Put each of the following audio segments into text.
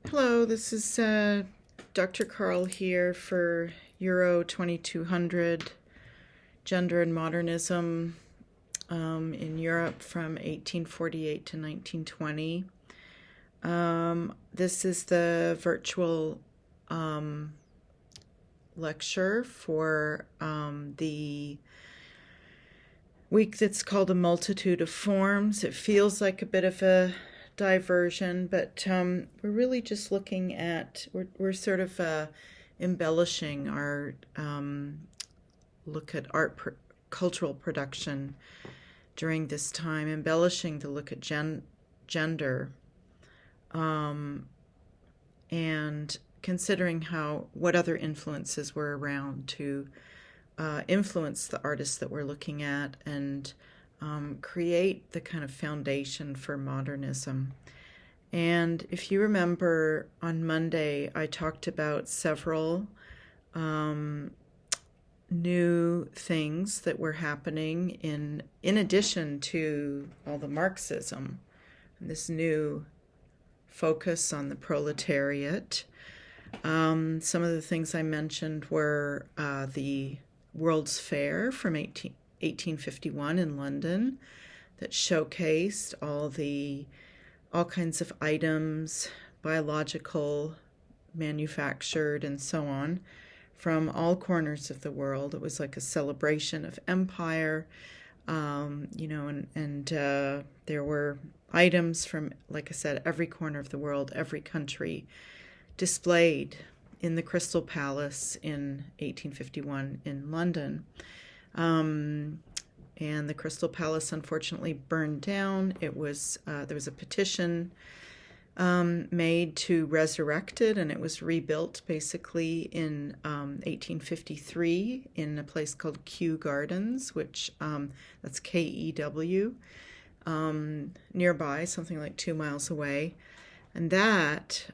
Hello, this is Dr. Carl here for Euro 2200 Gender and Modernism in Europe from 1848 to 1920. This is the virtual lecture for the week that's called A Multitude of Forms. It feels like a bit of a diversion, but we're really just looking at, we're sort of embellishing our look at cultural production during this time, embellishing the look at gender, and considering what other influences were around to influence the artists that we're looking at and create the kind of foundation for modernism. And if you remember, on Monday, I talked about several new things that were happening in addition to all the Marxism, and this new focus on the proletariat. Some of the things I mentioned were the World's Fair from 1851 in London that showcased all kinds of items, biological, manufactured, and so on, from all corners of the world. It was like a celebration of empire, and there were items from, like I said, every corner of the world, every country, displayed in the Crystal Palace in 1851 in London. And the Crystal Palace unfortunately burned down. There was a petition made to resurrect it, and it was rebuilt basically in 1853 in a place called Kew Gardens, which that's Kew, nearby, something like 2 miles away. And that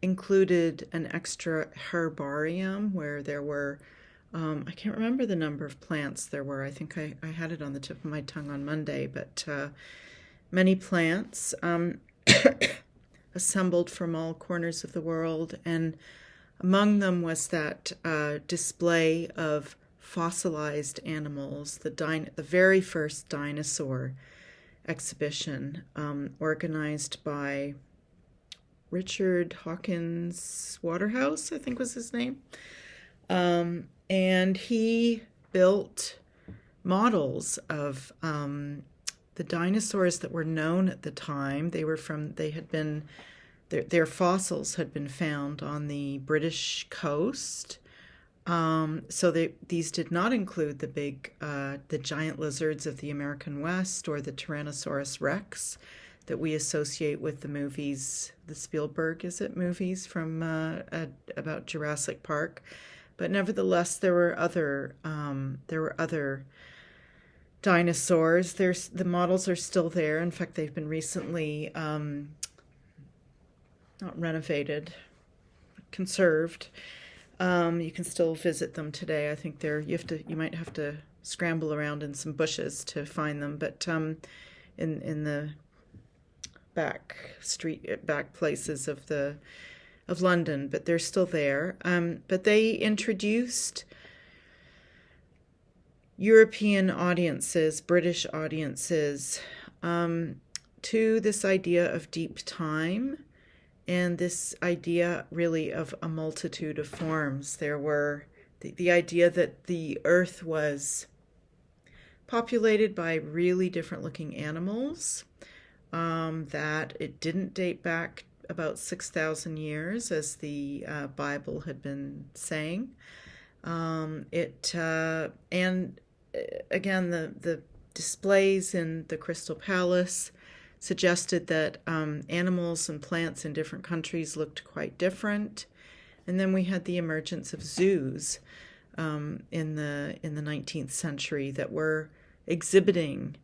included an extra herbarium where there were, I can't remember the number of plants there were. I think I had it on the tip of my tongue on Monday, but many plants assembled from all corners of the world. And among them was that display of fossilized animals, the very first dinosaur exhibition, organized by Richard Hawkins Waterhouse, I think was his name. And he built models of the dinosaurs that were known at the time. Their fossils had been found on the British coast. These did not include the giant lizards of the American West or the Tyrannosaurus Rex that we associate with the movies, the Spielberg, movies from about Jurassic Park. But nevertheless, there were other dinosaurs. The models are still there. In fact, they've been recently not renovated, conserved. You can still visit them today. I think you might have to scramble around in some bushes to find them, but in the back places of London, but they're still there. But they introduced European audiences, British audiences, to this idea of deep time and this idea really of a multitude of forms. There were the idea that the earth was populated by really different looking animals, that it didn't date back about 6,000 years, as the Bible had been saying. And again, the displays in the Crystal Palace suggested that animals and plants in different countries looked quite different. And then we had the emergence of zoos in the 19th century that were exhibiting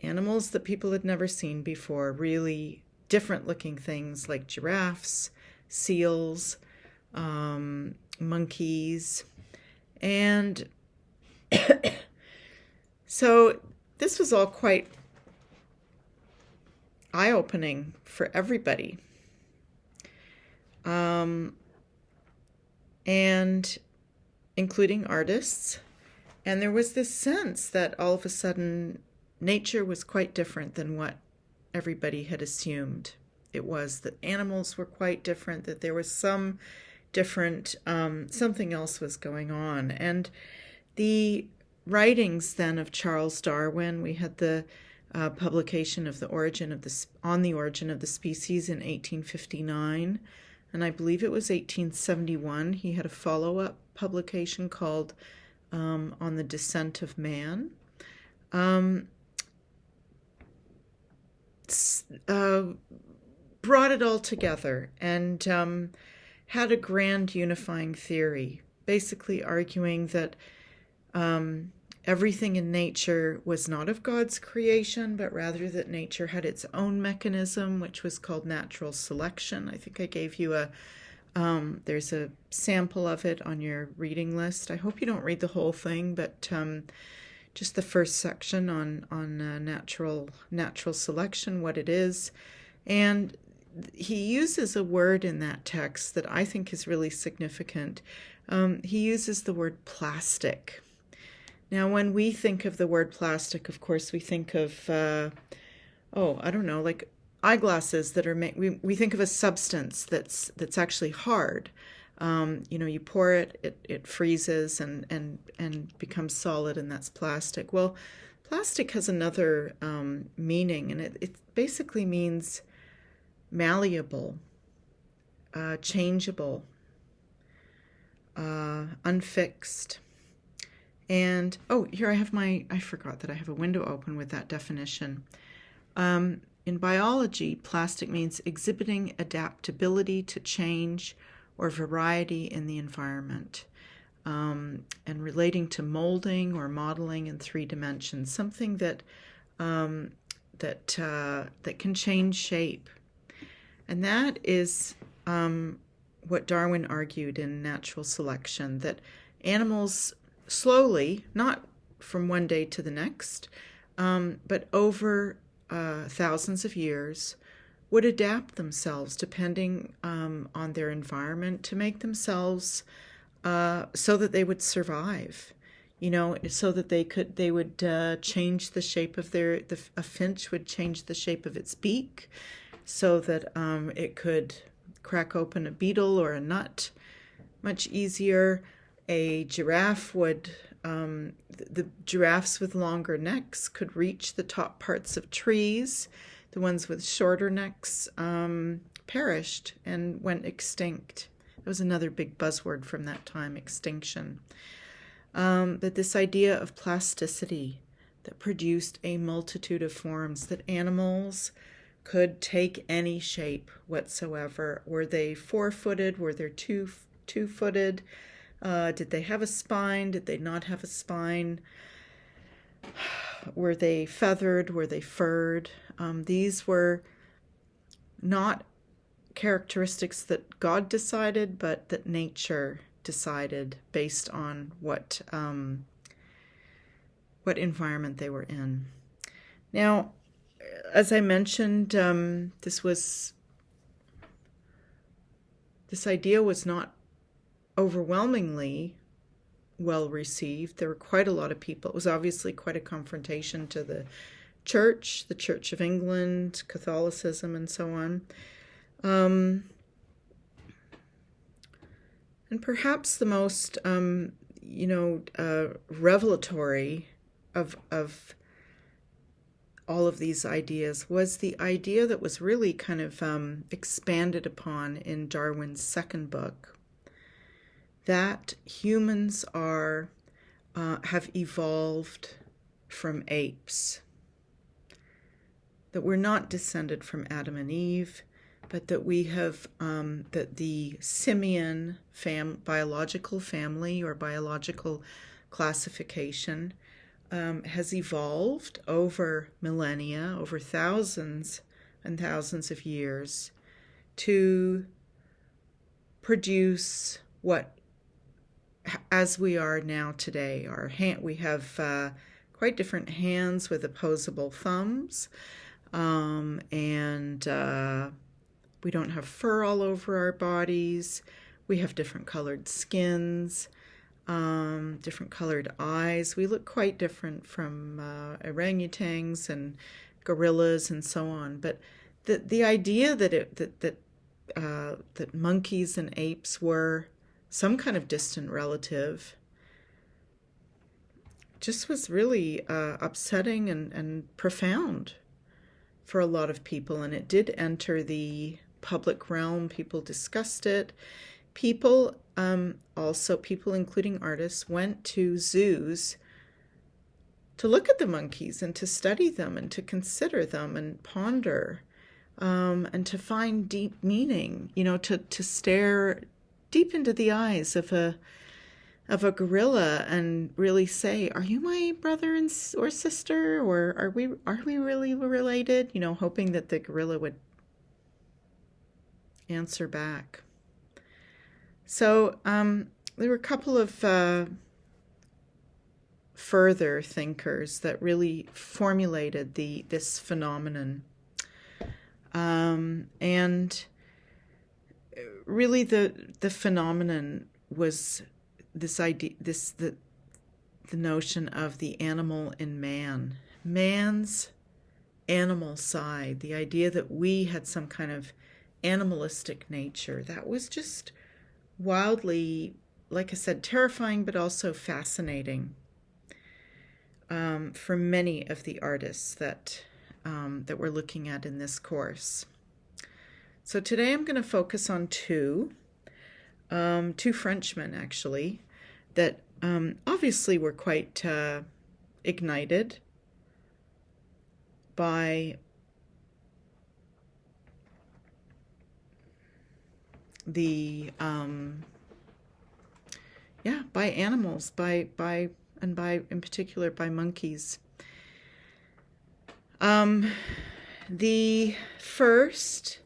animals that people had never seen before, really different looking things like giraffes, seals, monkeys. And so this was all quite eye-opening for everybody. And including artists. And there was this sense that all of a sudden nature was quite different than what everybody had assumed it was, that animals were quite different, that there was some different, something else was going on. And the writings then of Charles Darwin, we had the publication of On the Origin of the Species in 1859, and I believe it was 1871. He had a follow-up publication called On the Descent of Man. Brought it all together and had a grand unifying theory, basically arguing that everything in nature was not of God's creation, but rather that nature had its own mechanism, which was called natural selection. I think I gave you there's a sample of it on your reading list. I hope you don't read the whole thing, but just the first section on natural selection, what it is. And he uses a word in that text that I think is really significant. He uses the word plastic. Now, when we think of the word plastic, of course, we think of, like eyeglasses that are made. We think of a substance that's actually hard. You pour it, it freezes and becomes solid, and that's plastic. Well, plastic has another meaning, and it basically means malleable, changeable, unfixed. And, here I forgot that I have a window open with that definition. In biology, plastic means exhibiting adaptability to change or variety in the environment, and relating to molding or modeling in 3 dimensions, something that can change shape. And that is what Darwin argued in Natural Selection, that animals slowly, not from one day to the next, but over thousands of years, would adapt themselves depending on their environment to make themselves so that they would survive. So that they would change the shape of a finch would change the shape of its beak so that it could crack open a beetle or a nut much easier. A giraffe the giraffes with longer necks could reach the top parts of trees. The ones with shorter necks perished and went extinct. That was another big buzzword from that time, extinction. But this idea of plasticity that produced a multitude of forms, that animals could take any shape whatsoever. Were they 4-footed? Were they two-footed? Did they have a spine? Did they not have a spine? Were they feathered? Were they furred? These were not characteristics that God decided, but that nature decided based on what environment they were in. Now, as I mentioned, this idea was not overwhelmingly well received. There were quite a lot of people. It was obviously quite a confrontation to the Church of England, Catholicism, and so on. And perhaps the most, revelatory of all of these ideas was the idea that was really kind of expanded upon in Darwin's second book, that humans have evolved from apes, that we're not descended from Adam and Eve, but that we have, that the simian biological family or biological classification has evolved over millennia, over thousands and thousands of years, to produce what, as we are now today, we have quite different hands with opposable thumbs. and we don't have fur all over our bodies. We have different colored skins, different colored eyes. We look quite different from orangutans and gorillas and so on. But the idea that monkeys and apes were some kind of distant relative just was really upsetting and profound for a lot of people. And it did enter the public realm. People discussed it. People, also people including artists, went to zoos to look at the monkeys and to study them and to consider them and ponder, and to find deep meaning, to stare deep into the eyes of a gorilla and really say, are you my brother or sister, or are we really related? Hoping that the gorilla would answer back. So there were a couple of further thinkers that really formulated this phenomenon, and really the phenomenon was this idea, the notion of the animal in man's animal side, the idea that we had some kind of animalistic nature that was just wildly, like I said, terrifying, but also fascinating for many of the artists that we're looking at in this course. So today I'm going to focus on two Frenchmen, actually, that obviously were quite ignited by by animals, by in particular by monkeys. The first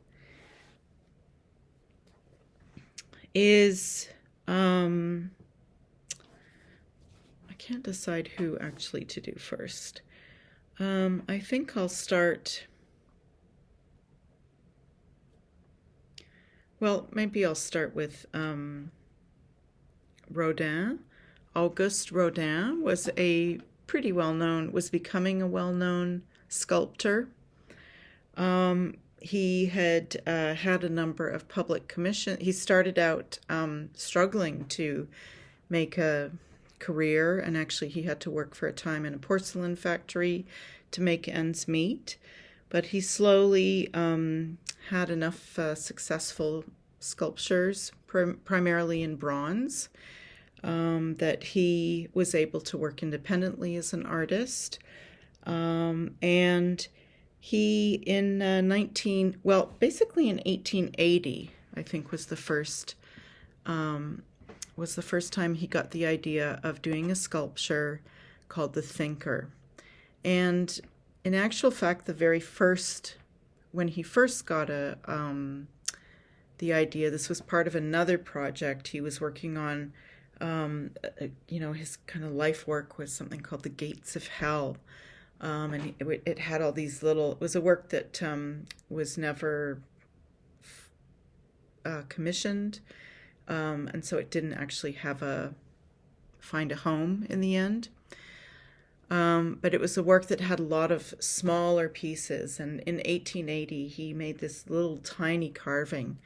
is I can't decide who actually to do first. I think I'll start. Well, maybe I'll start with Rodin. Auguste Rodin was becoming a well-known sculptor. He had had a number of public commissions. He started out struggling to make a career, and actually he had to work for a time in a porcelain factory to make ends meet. But he slowly had enough successful sculptures, primarily in bronze, that he was able to work independently as an artist. And he, in 1880, I think was the first time he got the idea of doing a sculpture called the Thinker. And in actual fact, when he first got the idea, this was part of another project he was working on. His kind of life work was something called The Gates of Hell. And it had all these little, it was a work that was never commissioned. And so it didn't actually find a home in the end. But it was a work that had a lot of smaller pieces. And in 1880, he made this little tiny carving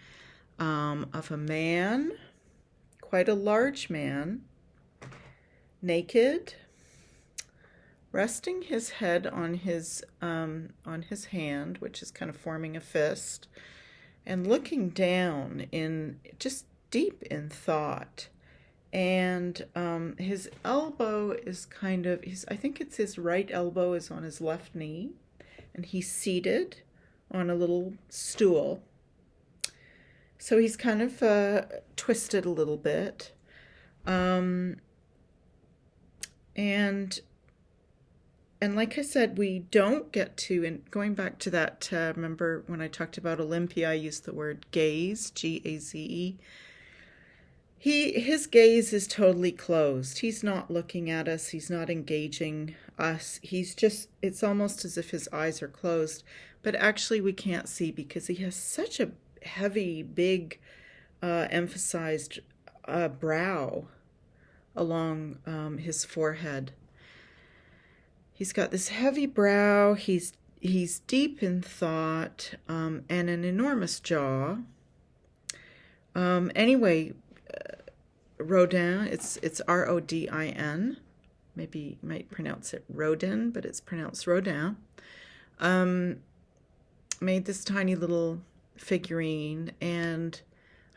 of a man, quite a large man, naked, resting his head on his hand, which is kind of forming a fist, and looking down in just deep in thought. And his elbow is I think it's his right elbow is on his left knee, and he's seated on a little stool. So he's kind of twisted a little bit. And like I said, we don't get to, and going back to that, remember when I talked about Olympia, I used the word gaze, G-A-Z-E. his gaze is totally closed. He's not looking at us. He's not engaging us. It's almost as if his eyes are closed, but actually we can't see because he has such a heavy, big, emphasized brow along his forehead. He's got this heavy brow. He's deep in thought, and an enormous jaw. Anyway, Rodin, it's Rodin. Maybe you might pronounce it Rodin, but it's pronounced Rodin. Made this tiny little figurine, and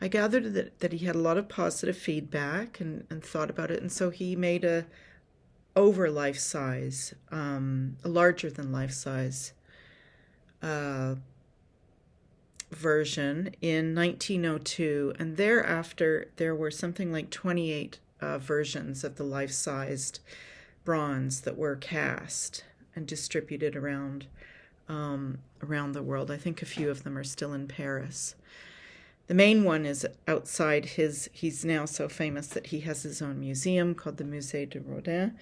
I gathered that he had a lot of positive feedback and thought about it, and so he made a over life size, a larger than life size version in 1902, and thereafter there were something like 28 versions of the life-sized bronze that were cast and distributed around the world. I think a few of them are still in Paris. The main one is outside he's now so famous that he has his own museum called the Musée de Rodin.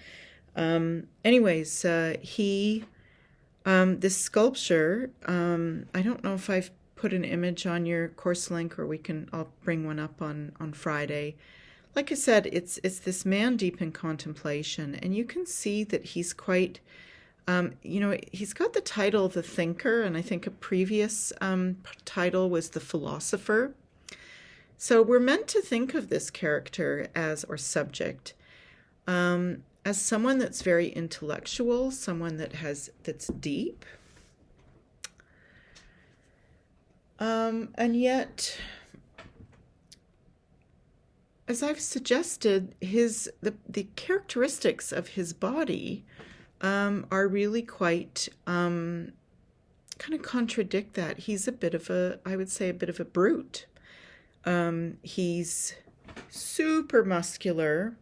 This sculpture, I don't know if I've put an image on your course link, or I'll bring one up on Friday. Like I said, it's this man deep in contemplation, and you can see that he's quite, he's got the title The Thinker, and I think a previous title was The Philosopher. So we're meant to think of this character or subject, as someone that's very intellectual, someone that's deep. And yet, as I've suggested, the characteristics of his body are really quite kind of contradict that. He's I would say a bit of a brute. He's super muscular.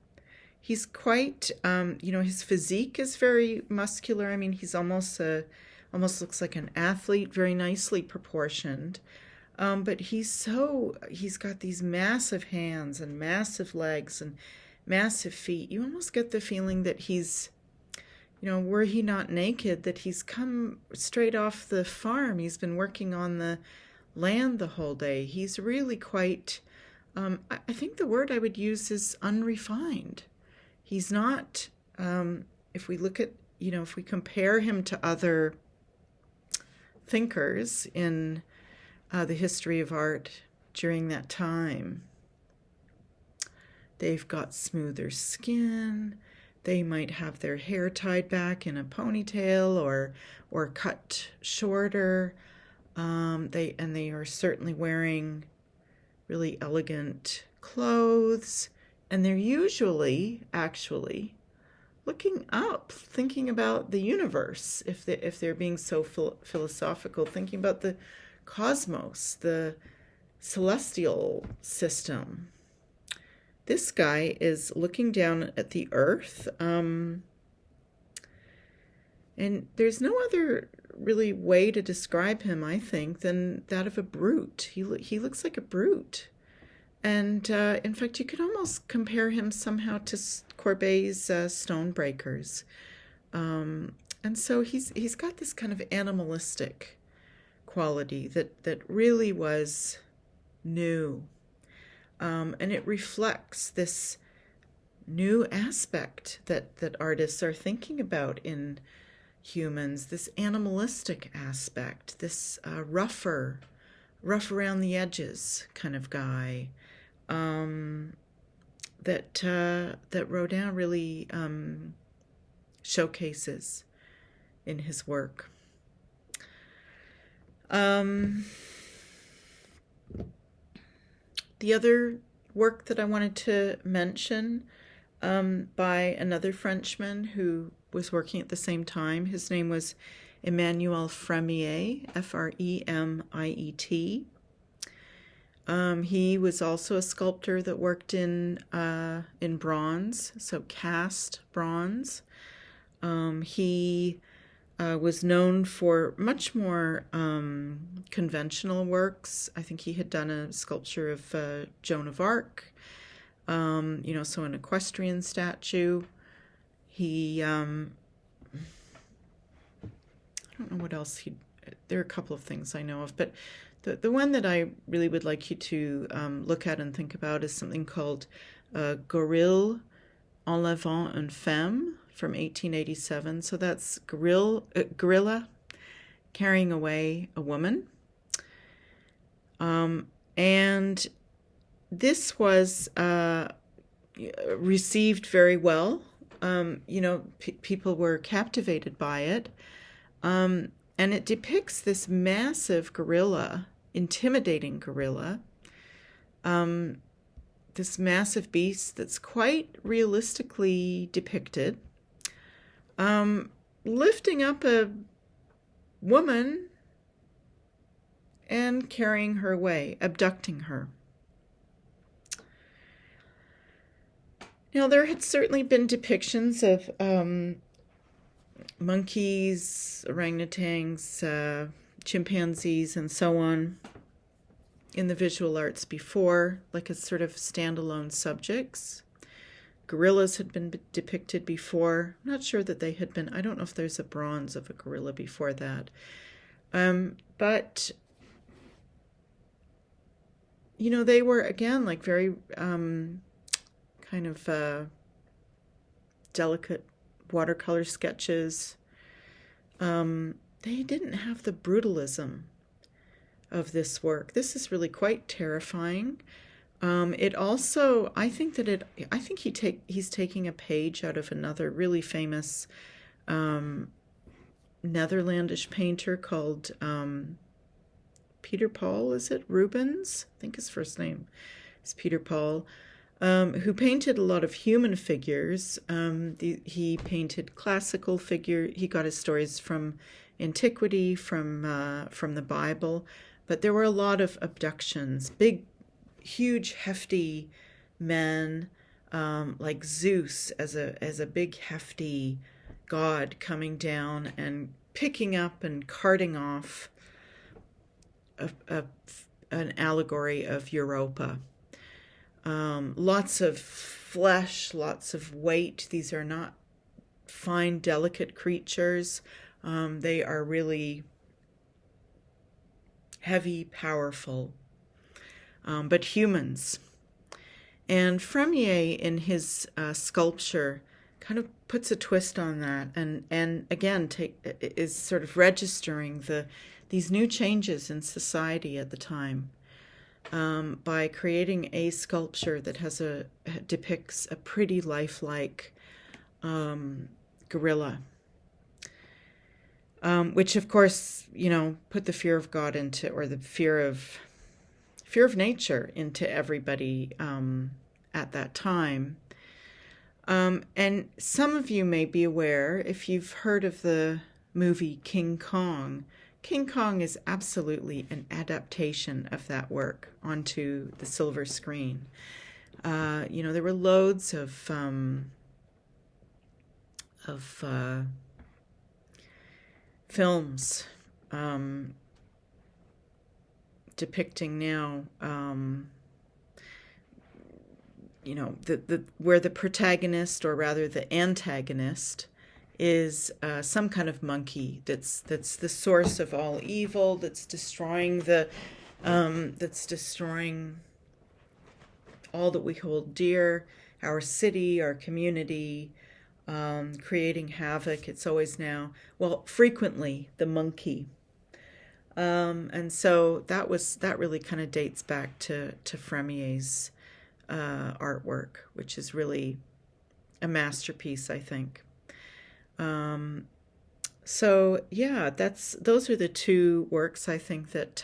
He's quite, his physique is very muscular. I mean, he's almost looks like an athlete, very nicely proportioned. But he's got these massive hands and massive legs and massive feet. You almost get the feeling that he's, were he not naked, that he's come straight off the farm. He's been working on the land the whole day. He's really quite, I think the word I would use is unrefined. He's not, if we look at, if we compare him to other thinkers in the history of art during that time, they've got smoother skin. They might have their hair tied back in a ponytail or cut shorter. They are certainly wearing really elegant clothes. And they're usually, actually, looking up, thinking about the universe, if they're being so philosophical, thinking about the cosmos, the celestial system. This guy is looking down at the earth, and there's no other really way to describe him, I think, than that of a brute. He looks like a brute. And in fact, you could almost compare him somehow to Courbet's Stonebreakers. And so he's got this kind of animalistic quality that really was new. And it reflects this new aspect that artists are thinking about in humans, this animalistic aspect, this rough around the edges kind of guy. That Rodin really showcases in his work. The other work that I wanted to mention by another Frenchman who was working at the same time, his name was Emmanuel Fremiet, Fremiet. He was also a sculptor that worked in bronze, so cast bronze. He was known for much more conventional works. I think he had done a sculpture of Joan of Arc. So an equestrian statue. He, I don't know what else there are a couple of things I know of, but the one that I really would like you to look at and think about is something called Gorille, Enlevant, and Femme from 1887. So that's gorilla carrying away a woman. And this was received very well. People were captivated by it. And it depicts this massive gorilla, intimidating gorilla, this massive beast that's quite realistically depicted, lifting up a woman and carrying her away, abducting her. Now, there had certainly been depictions of monkeys, orangutans, chimpanzees, and so on in the visual arts before, like as sort of standalone subjects. Gorillas had been depicted before. I'm not sure that they had been. I don't know if there's a bronze of a gorilla before that. But they were, again, like very kind of delicate watercolor sketches. They didn't have the brutalism of this work. This is really quite terrifying. It also, I think he's taking a page out of another really famous Netherlandish painter called Peter Paul, is it? Rubens? I think his first name is Peter Paul, who painted a lot of human figures. He painted classical figures. He got his stories from antiquity, from the Bible, but there were a lot of abductions. Big, huge, hefty men, like Zeus as a big, hefty god coming down and picking up and carting off an allegory of Europa. Lots of flesh, lots of weight. These are not fine, delicate creatures. They are really heavy, powerful, but humans. And Fremiet, in his sculpture, kind of puts a twist on that, and again is sort of registering these new changes in society at the time, by creating a sculpture that depicts a pretty lifelike gorilla, which of course put the fear of God into, or the fear of nature into everybody at that time. And some of you may be aware, if you've heard of the movie King Kong. King Kong is absolutely an adaptation of that work onto the silver screen. There were loads of films depicting now, where the protagonist, or rather the antagonist, is some kind of monkey that's the source of all evil, that's destroying all that we hold dear, our city, our community, creating havoc. It's always frequently the monkey. And so that really kind of dates back to Fremiet's artwork, which is really a masterpiece, I think. Those are the two works, I think, that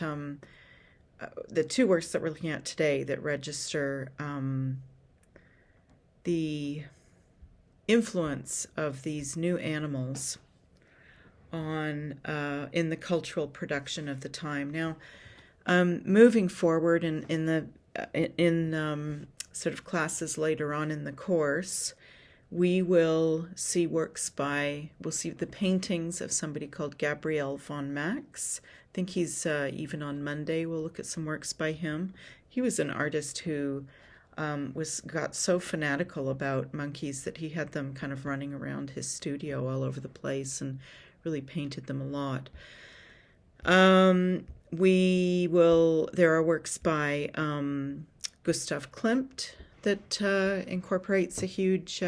the two works that we're looking at today that register the influence of these new animals on in the cultural production of the time. Now, moving forward in sort of classes later on in the course, we will see we'll see the paintings of somebody called Gabriel von Max. I think he's even on Monday. We'll look at some works by him. He was an artist who got so fanatical about monkeys that he had them kind of running around his studio all over the place and really painted them a lot. There are works by Gustav Klimt that incorporates a huge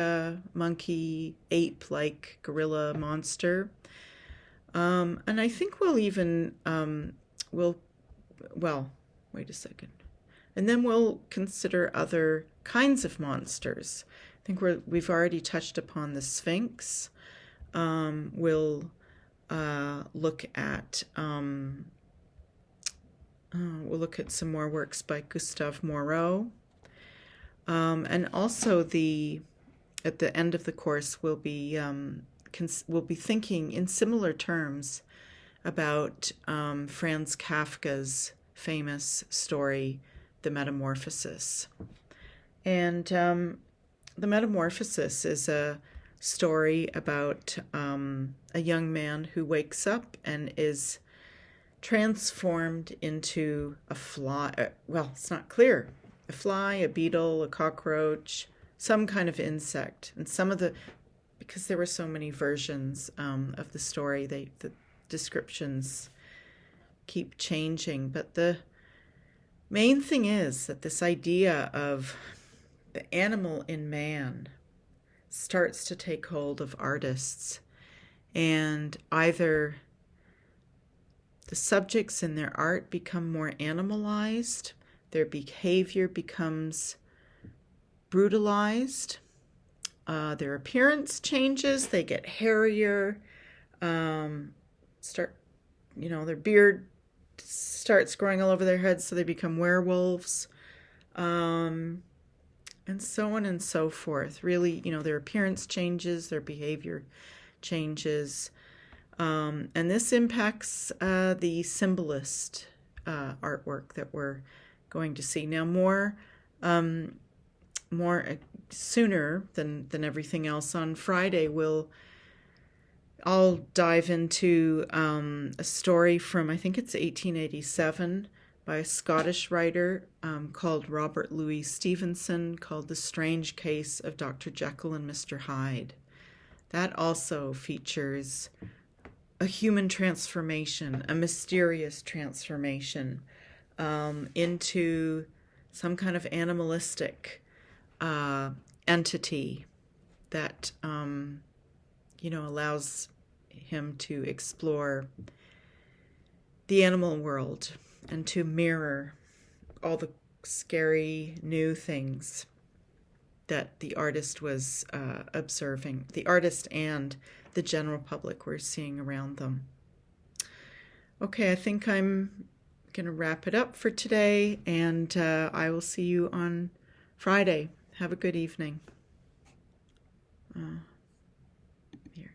monkey, ape-like gorilla monster. And I think wait a second. And then we'll consider other kinds of monsters. I think we've already touched upon the Sphinx. We'll look at some more works by Gustave Moreau. And also at the end of the course, we'll be thinking in similar terms about Franz Kafka's famous story, The Metamorphosis. And The Metamorphosis is a story about a young man who wakes up and is transformed into a fly. Well, it's not clear. A fly, a beetle, a cockroach, some kind of insect. And because there were so many versions of the story, the descriptions keep changing. But the main thing is that this idea of the animal in man starts to take hold of artists, and either the subjects in their art become more animalized, their behavior becomes brutalized, their appearance changes, they get hairier, their beard starts growing all over their heads, so they become werewolves, and so on and so forth. Really, their appearance changes, their behavior changes, and this impacts the symbolist artwork that we're going to see now more sooner than everything else. On Friday, I'll dive into a story from, I think it's 1887, by a Scottish writer called Robert Louis Stevenson, called The Strange Case of Dr. Jekyll and Mr. Hyde. That also features a human transformation, a mysterious transformation into some kind of animalistic entity that allows him to explore the animal world and to mirror all the scary new things that the artist was observing, the artist and the general public were seeing around them. Okay, I think I'm going to wrap it up for today, and I will see you on Friday. Have a good evening. Here.